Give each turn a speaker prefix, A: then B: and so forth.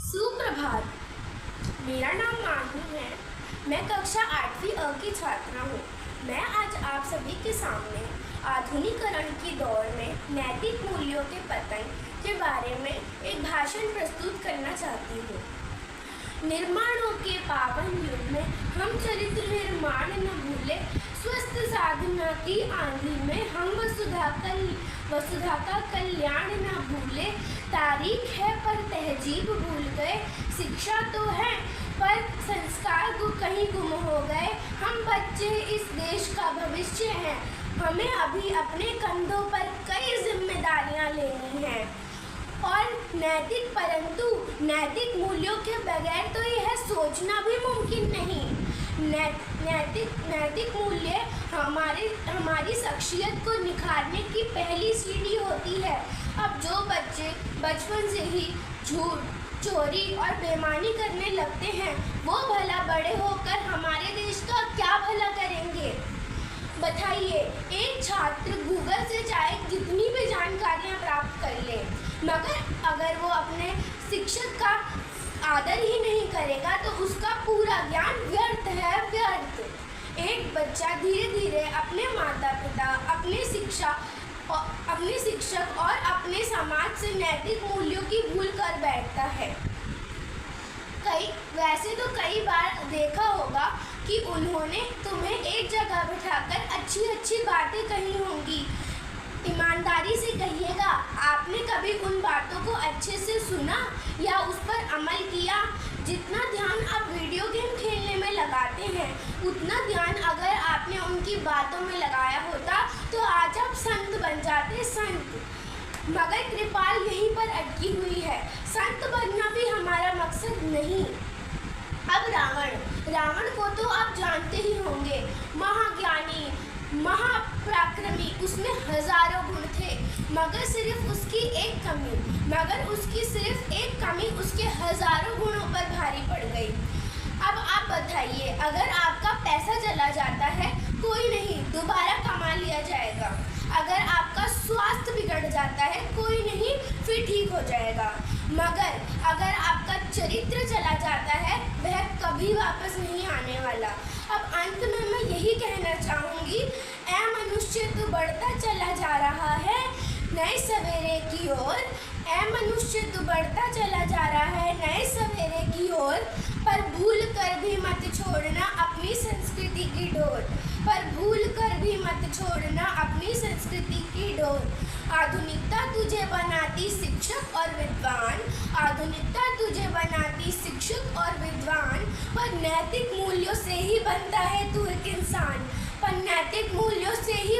A: सुप्रभात। मेरा नाम मानू है। मैं कक्षा 8वीं अ की छात्रा हूँ। मैं आज आप सभी के सामने आधुनिकीकरण के दौर में नैतिक मूल्यों के पतन के बारे में एक भाषण प्रस्तुत करना चाहती हूँ। निर्माणों के पावन युग में हम चरित्र निर्माण न भूले, स्वस्थ साधना की आंधी में हम वसुधा का कल्याण न भूले। तारीख है पर तहजीब भूल गए, शिक्षा तो है पर संस्कार कहीं गुम हो गए। हम बच्चे इस देश का भविष्य हैं, हमें अभी अपने कंधों पर कई जिम्मेदारियां लेनी हैं और परंतु नैतिक मूल्यों के बगैर तो यह सोचना भी मुमकिन नहीं। नैतिक मूल्य हमारी शख्सियत को निखारने की पहली सीढ़ी होती है। अब जो बच्चे बचपन से ही झूठ, चोरी और बेईमानी करने लगते हैं, वो भला बड़े होकर हमारे देश का क्या भला करेंगे? बताइए, एक छात्र गूगल से चाहे कितनी भी जानकारियां प्राप्त कर ले, मगर अगर वो अपने शिक्षक का आदर ही नहीं करेगा तो उसका पूरा ज्ञान व्यर्थ है, व्यर्थ। एक बच्चा धीरे धीरे अपने माता पिता, अपने शिक्षक और अपने समाज से नैतिक मूल्यों की भूल कर बैठता है। वैसे तो कई बार देखा होगा कि उन्होंने तुम्हें एक जगह बिठाकर अच्छी अच्छी बातें कही होंगी। ईमानदारी से कहिएगा, आपने कभी उन बातों को अच्छे से सुना या उस पर अमल किया? जितना ध्यान आप वीडियो गेम खेलने में लगाते हैं, उतना ध्यान अगर आपने उनकी बातों में लगाया होता तो आज आप संत बन जाते, संत। मगर कृपाल यहीं पर अटकी हुई है। संत बनना भी हमारा मकसद नहीं। अब रावण को तो आप जानते ही होंगे, महाज्ञानी, महापराक्रमी, उसमें हजारों गुण थे, मगर उसकी सिर्फ एक कमी उसके हजारों गुणों पर भारी पड़ गई। अब आप बताइए, अगर आपका पैसा चला जाता है, कोई नहीं, दोबारा कमा लिया जाएगा। अगर आपका स्वास्थ्य बिगड़ जाता है, कोई नहीं, फिर ठीक हो जाएगा। मगर अगर आपका चरित्र चला जाता है, वह कभी वापस नहीं आने वाला। अब अंत में मैं यही कहना चाहूँगी, ऐ मनुष्य तू बढ़ता चला जा रहा है नए सवेरे की ओर। ऐ मनुष्य तू बढ़ता चला जा रहा है नए सवेरे की ओर, पर भूल कर भी मत छोड़ना अपनी संस्कृति की डोर। पर भूल कर भी मत छोड़ना अपनी संस्कृति की डोर। आधुनिकता तुझे बनाती शिक्षक और विद्वान, आधुनिकता तुझे बनाती शिक्षक और विद्वान, पर नैतिक मूल्यों से ही बनता है तू एक इंसान, पर नैतिक मूल्यों से ही